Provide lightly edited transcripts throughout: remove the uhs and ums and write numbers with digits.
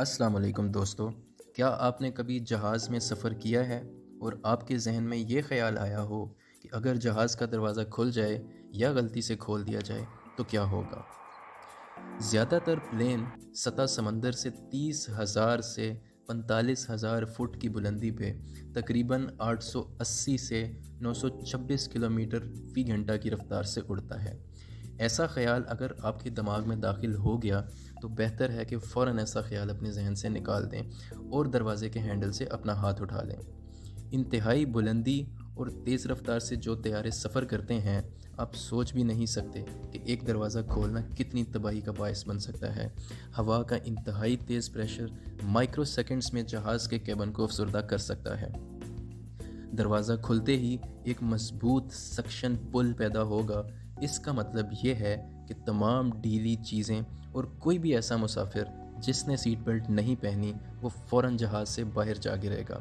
अस्सलाम वालेकुम दोस्तों। क्या आपने कभी जहाज़ में सफ़र किया है और आपके ज़हन में ये ख़्याल आया हो कि अगर जहाज़ का दरवाज़ा खुल जाए या गलती से खोल दिया जाए तो क्या होगा? ज़्यादातर प्लेन सतह समंदर से 30,000 से 45,000 फुट की बुलंदी पे तकरीबन 880 से 926 किलोमीटर फ़ी घंटा की रफ़्तार से उड़ता है। ऐसा ख़्याल अगर आपके दिमाग में दाखिल हो गया तो बेहतर है कि फ़ौरन ऐसा ख़्याल अपने जहन से निकाल दें और दरवाज़े के हैंडल से अपना हाथ उठा लें। इंतहाई बुलंदी और तेज़ रफ़्तार से जो तैयारे सफ़र करते हैं, आप सोच भी नहीं सकते कि एक दरवाज़ा खोलना कितनी तबाही का बायस बन सकता है। हवा का इंतहाई तेज़ प्रेशर माइक्रो सेकंड्स में जहाज़ के केबिन को अफसरदा कर सकता है। दरवाज़ा खुलते ही एक मजबूत सक्शन पुल पैदा होगा। इसका मतलब ये है कि तमाम ढीली चीज़ें और कोई भी ऐसा मुसाफिर जिसने सीट बेल्ट नहीं पहनी वो फ़ौरन जहाज़ से बाहर जा गिरेगा।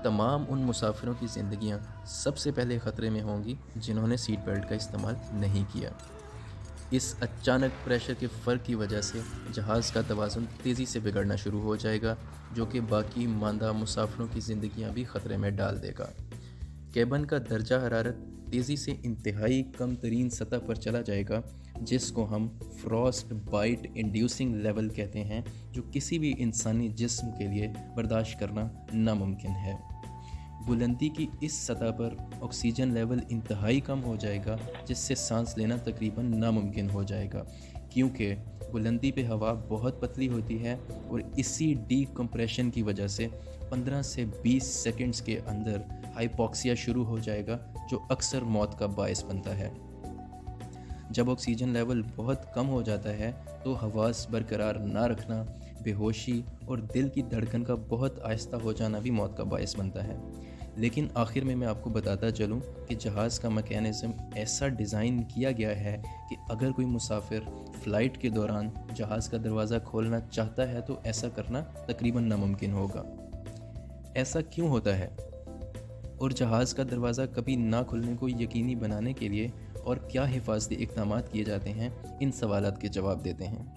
तमाम उन मुसाफिरों की ज़िंदगियां सबसे पहले ख़तरे में होंगी जिन्होंने सीट बेल्ट का इस्तेमाल नहीं किया। इस अचानक प्रेशर के फ़र्क की वजह से जहाज़ का तवाज़ुन तेज़ी से बिगड़ना शुरू हो जाएगा, जो कि बाकी मांदा मुसाफिरों की ज़िंदगियां भी ख़तरे में डाल देगा। केबिन का दर्जा हरारत तेज़ी से इंतहाई कम तरीन सतह पर चला जाएगा, जिसको हम फ्रॉस्ट बाइट इंड्यूसिंग लेवल कहते हैं, जो किसी भी इंसानी जिस्म के लिए बर्दाश्त करना नामुमकिन है। बुलंदी की इस सतह पर ऑक्सीजन लेवल इंतहाई कम हो जाएगा, जिससे सांस लेना तकरीबन नामुमकिन हो जाएगा, क्योंकि बुलंदी पे हवा बहुत पतली होती है और इसी डीकम्प्रेशन की वजह से 15 से 20 सेकंड्स के अंदर हाइपोक्सिया शुरू हो जाएगा, जो अक्सर मौत का बायस बनता है। जब ऑक्सीजन लेवल बहुत कम हो जाता है तो हवास बरकरार ना रखना, बेहोशी और दिल की धड़कन का बहुत आहिस्ता हो जाना भी मौत का बायस बनता है। लेकिन आखिर में मैं आपको बताता चलूं कि जहाज़ का मैकेनिज़्म ऐसा डिज़ाइन किया गया है कि अगर कोई मुसाफिर फ़्लाइट के दौरान जहाज़ का दरवाज़ा खोलना चाहता है तो ऐसा करना तकरीबन नामुमकिन होगा। ऐसा क्यों होता है और जहाज़ का दरवाज़ा कभी ना खुलने को यकीनी बनाने के लिए और क्या हिफाजती इक़दाम किए जाते हैं, इन सवालात के जवाब देते हैं।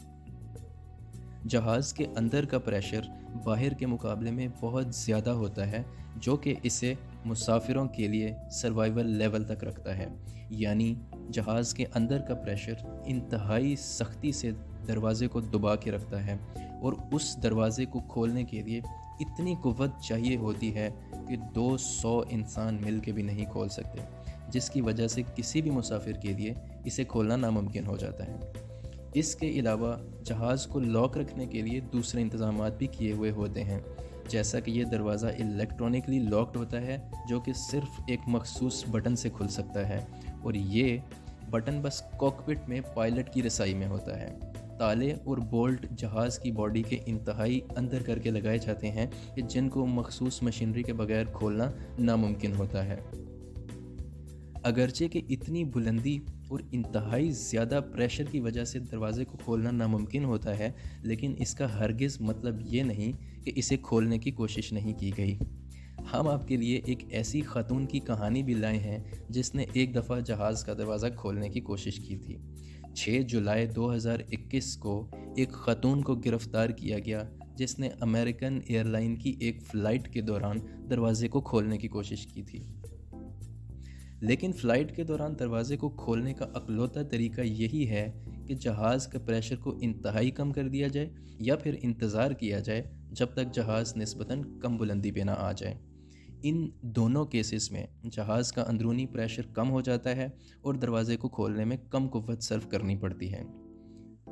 जहाज़ के अंदर का प्रेशर बाहर के मुकाबले में बहुत ज़्यादा होता है, जो कि इसे मुसाफिरों के लिए सर्वाइवल लेवल तक रखता है। यानी जहाज़ के अंदर का प्रेशर इंतहाई सख्ती से दरवाज़े को दबा के रखता है और उस दरवाज़े को खोलने के लिए इतनी कुव्वत चाहिए होती है कि 200 इंसान मिल के भी नहीं खोल सकते, जिसकी वजह से किसी भी मुसाफिर के लिए इसे खोलना नामुमकिन हो जाता है। इसके अलावा जहाज़ को लॉक रखने के लिए दूसरे इंतज़ामात भी किए हुए होते हैं, जैसा कि ये दरवाज़ा इलेक्ट्रॉनिकली लॉक्ड होता है, जो कि सिर्फ एक मखसूस बटन से खुल सकता है और ये बटन बस कॉकपिट में पायलट की रसाई में होता है। ताले और बोल्ट जहाज़ की बॉडी के इंतहाई अंदर करके लगाए जाते हैं कि जिनको मखसूस मशीनरी के बगैर खोलना नामुमकिन होता है। अगरचे कि इतनी बुलंदी और इंतहाई ज़्यादा प्रेशर की वजह से दरवाज़े को खोलना नामुमकिन होता है, लेकिन इसका हरगिज़ मतलब ये नहीं कि इसे खोलने की कोशिश नहीं की गई। हम आपके लिए एक ऐसी खातून की कहानी भी लाए हैं जिसने एक दफ़ा जहाज़ का दरवाज़ा खोलने की कोशिश की थी। 6 जुलाई 2021 को एक खातून को गिरफ़्तार किया गया जिसने अमेरिकन एयरलाइन की एक फ़्लाइट के दौरान दरवाज़े को खोलने की कोशिश की थी। लेकिन फ़्लाइट के दौरान दरवाज़े को खोलने का अकलौता तरीका यही है कि जहाज़ के प्रेशर को इंतहाई कम कर दिया जाए या फिर इंतज़ार किया जाए जब तक जहाज़ निस्बतन कम बुलंदी पे ना आ जाए। इन दोनों केसेस में जहाज़ का अंदरूनी प्रेशर कम हो जाता है और दरवाज़े को खोलने में कम कुव्वत सर्व करनी पड़ती है।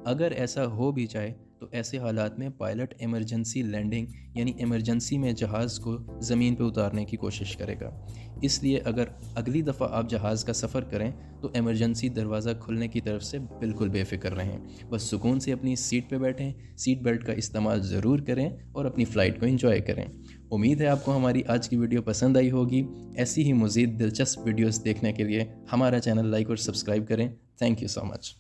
अगर ऐसा हो भी जाए तो ऐसे हालात में पायलट इमरजेंसी लैंडिंग यानी इमरजेंसी में जहाज़ को ज़मीन पर उतारने की कोशिश करेगा। इसलिए अगर अगली दफ़ा आप जहाज़ का सफ़र करें तो इमरजेंसी दरवाज़ा खुलने की तरफ से बिल्कुल बेफ़िक्र रहें। बस सुकून से अपनी सीट पे बैठें, सीट बेल्ट का इस्तेमाल ज़रूर करें और अपनी फ़्लाइट को एंजॉय करें। उम्मीद है आपको हमारी आज की वीडियो पसंद आई होगी। ऐसी ही मज़ीद दिलचस्प वीडियोज़ देखने के लिए हमारा चैनल लाइक और सब्सक्राइब करें। Thank you so much.